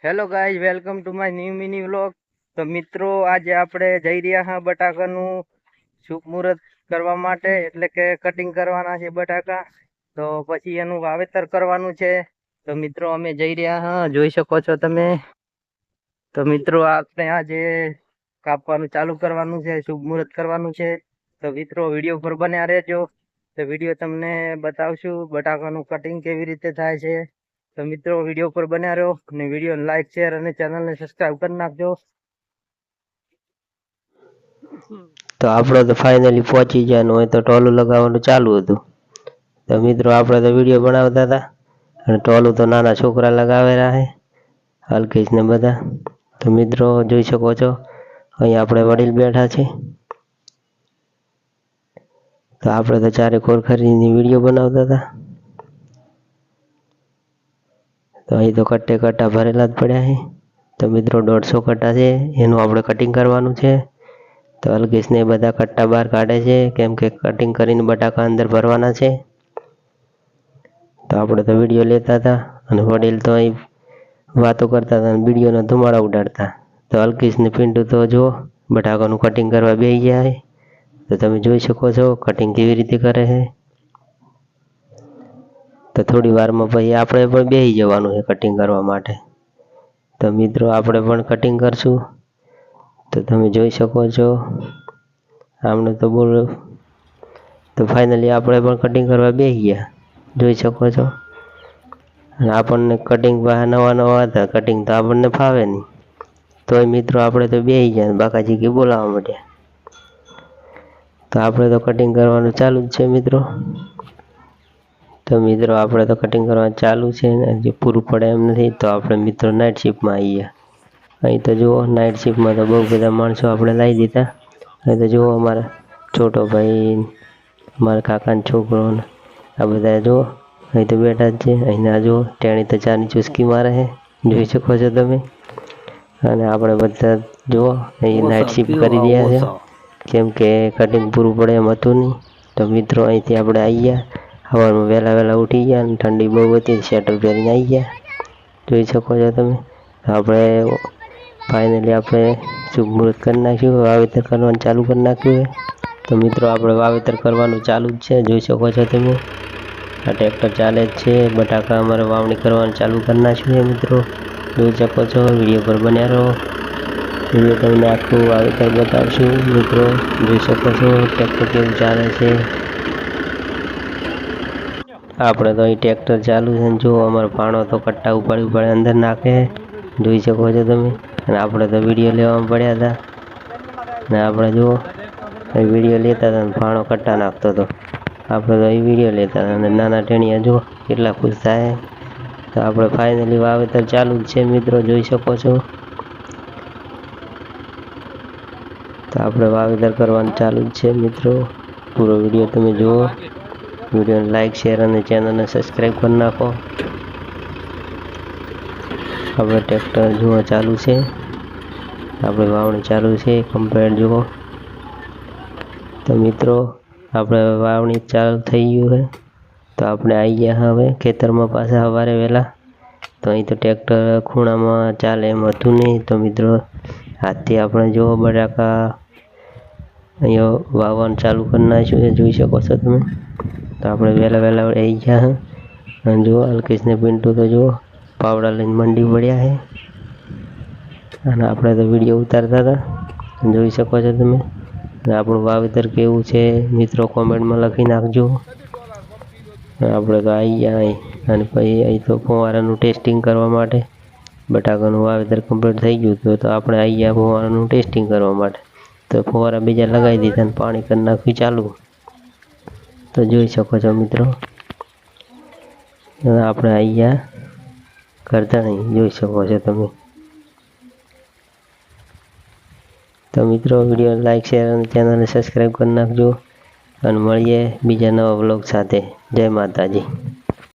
Hello guys, welcome to my new mini vlog. તો મિત્રો, આજે આપણે જઈ રહ્યા હા બટાકાનું શુભ મુહૂર્ત કરવા માટે, એટલે કે કટિંગ કરવાના છે બટાકા. તો પછી એનું વાવેતર કરવાનું છે. તો મિત્રો, અમે જઈ રહ્યા હા, જોઈ શકો છો તમે. તો મિત્રો, આપણે આજે કાપવાનું ચાલુ કરવાનું છે, શુભ મુહૂર્ત કરવાનું છે. તો મિત્રો, વિડીયો પર બન્યા રહેજો. તો વિડીયો તમને બતાવશું બટાકાનું કટિંગ કેવી રીતે થાય છે. તો મિત્રો, વિડીયો પર બન્યા રહો અને વિડીયો લાઈક શેર અને ચેનલને સબસ્ક્રાઇબ કરી નાખજો. તો આપણે તો ફાઇનલી પહોંચી જવાનું હોય તો ટોલું લગાવવાનું ચાલુ હતું. તો મિત્રો, આપણે તો વિડીયો બનાવતા હતા અને ટોલું તો નાના છોકરા લગાવેલા છે, હલકેશ ને બધા. તો મિત્રો, જોઈ શકો છો અહીં આપણે વડીલ બેઠા છે. તો આપણે તો ચારે કોર ખરીદીની વિડીયો બનાવતા હતા. તો અહીં તો કટ્ટા ભરેલા જ પડ્યા છે. તો મિત્રો, 150 કટ્ટા છે, એનું આપણે કટિંગ કરવાનું છે. તો અલ્કેશ ને બધા કટ્ટા બહાર કાઢે છે, કેમ કે કટિંગ કરીને બટાકા અંદર ભરવાના છે. તો આપણે તો વિડીયો લેતા હતા અને વડીલ તો અહીં વાતો કરતા હતા અને વિડીયોના ધુમાડા ઉડાડતા. તો અલ્કેશ ને પિન્ટુ તો જો બટાકાનું કટિંગ કરવા બેસી ગયા છે. તો તમે જોઈ શકો છો કટિંગ કેવી રીતે કરે છે. તો થોડી વારમાં પછી આપણે પણ બેસી જવાનું છે કટિંગ કરવા માટે. તો મિત્રો, આપણે પણ કટિંગ કરશું. તો તમે જોઈ શકો છો આમને તો બોલો. તો ફાઇનલી આપણે પણ કટિંગ કરવા બેસી ગયા, જોઈ શકો છો. અને આપણને કટિંગ નવા હતા, કટિંગ તો આપણને ફાવે નહીં. તોય મિત્રો, આપણે તો બેસી ગયા, બાકાજી કે બોલાવવા માંડ્યા. તો આપણે તો કટિંગ કરવાનું ચાલુ જ છે મિત્રો. તો મિત્રો, આપણે તો કટિંગ કરવાનું ચાલુ છે ને હજી પૂરું પડે એમ નથી. તો આપણે મિત્રો નાઇટ શિફ્ટમાં આવી ગયા. અહીં તો જુઓ, નાઇટ શિફ્ટમાં તો બહુ બધા માણસો આપણે લાવી દીધા. અહીં તો જુઓ, અમારા છોટો ભાઈ, મારા કાકાનો છોકરો, આ બધા જુઓ અહીં તો બેઠા જ છે. અહીંના જુઓ ટેણી તો ચાની ચુસ્કી મારે છે, જોઈ શકો છો તમે. અને આપણે બધા જુઓ અહીં નાઇટ શિફ્ટ કરી રહ્યા છે, કેમ કે કટિંગ પૂરું પડે એમ હતું નહીં. તો મિત્રો, અહીંથી આપણે આવી ગયા. સવારમાં વહેલા ઉઠી ગયા અને ઠંડી બહુ હતી, સ્વેટર પહેરીને આવી ગયા, જોઈ શકો છો તમે. આપણે ફાઇનલી આપણે શુભ મુહૂર્ત કરી નાખ્યું, વાવેતર કરવાનું ચાલુ કરી નાખ્યું. તો મિત્રો, આપણે વાવેતર કરવાનું ચાલુ જ છે, જોઈ શકો છો તમે. આ ટ્રેક્ટર ચાલે જ છે. બટાકા અમારે વાવણી કરવાનું ચાલુ કરી નાખ્યું છે મિત્રો, જોઈ શકો છો. વિડીયો પર બન્યા રહો, વિડીયો તમને આખું વાવેતર બતાવશું મિત્રો. જોઈ શકો છો ટ્રેક્ટર કેવું ચાલે છે. આપણે તો અહીં ટ્રેક્ટર ચાલુ છે ને જુઓ અમારો પાણો તો કટ્ટા ઉપાડી અંદર નાખે, જોઈ શકો છો તમે. અને આપણે તો વિડીયો લેવામાં પડ્યા હતા ને આપણે જુઓ વિડીયો લેતા હતા, પાણો કટ્ટા નાખતો હતો. આપણે તો અહીં વિડીયો લેતા હતા અને નાના ટેણીયા જુઓ કેટલા ખુશ થાય. તો આપણે ફાઇનલી વાવેતર ચાલુ જ છે મિત્રો, જોઈ શકો છો. તો આપણે વાવેતર કરવાનું ચાલુ જ છે મિત્રો. પૂરો વિડીયો તમે જુઓ, વિડીયોને લાઈક શેર અને ચેનલને સબસ્ક્રાઈબ કરી નાખો. આપણે ટ્રેક્ટર જુઓ ચાલુ છે, આપણે વાવણી ચાલુ છે કમ્પ્લીટ જુઓ. તો મિત્રો, આપણે વાવણી ચાલુ થઈ ગયું છે. તો આપણે આવી ગયા હવે ખેતરમાં પાછા સવારે વહેલા. તો અહીં તો ટ્રેક્ટર ખૂણામાં ચાલે એમ હતું નહીં. તો મિત્રો, હાથથી આપણે જુઓ બટાકા અહીંયા વાવવાનું ચાલુ કરી નાખ્યું, જોઈ શકો છો તમે. તો આપણે વહેલા આવી ગયા અને જુઓ અલ્કેશને પિન્ટુ તો જુઓ પાવડા લઈને મંડી પડ્યા છે. અને આપણે તો વિડીયો ઉતારતા હતા, જોઈ શકો છો તમે. અને આપણું વાવેતર કેવું છે મિત્રો, કોમેન્ટમાં લખી નાખજો. આપણે તો આવી ગયા અહીં અને પછી અહીં તો ફુવારાનું ટેસ્ટિંગ કરવા માટે. બટાકાનું વાવેતર કમ્પ્લીટ થઈ ગયું તો આપણે આવી ગયા ફુવારાનું ટેસ્ટિંગ કરવા માટે. તો ફુવારા બીજા લગાવી દીધા અને પાણી કરી નાખ્યું ચાલુ. તો જોઈ શકો છો મિત્રો, આપણે આવી ગયા કરતા નહીં, જોઈ શકો છો તમે. તો મિત્રો, વિડીયો લાઈક શેર અને ચેનલને સબસ્ક્રાઈબ કરી નાખજો અને મળીએ બીજા નવા વ્લોગ સાથે. જય માતાજી.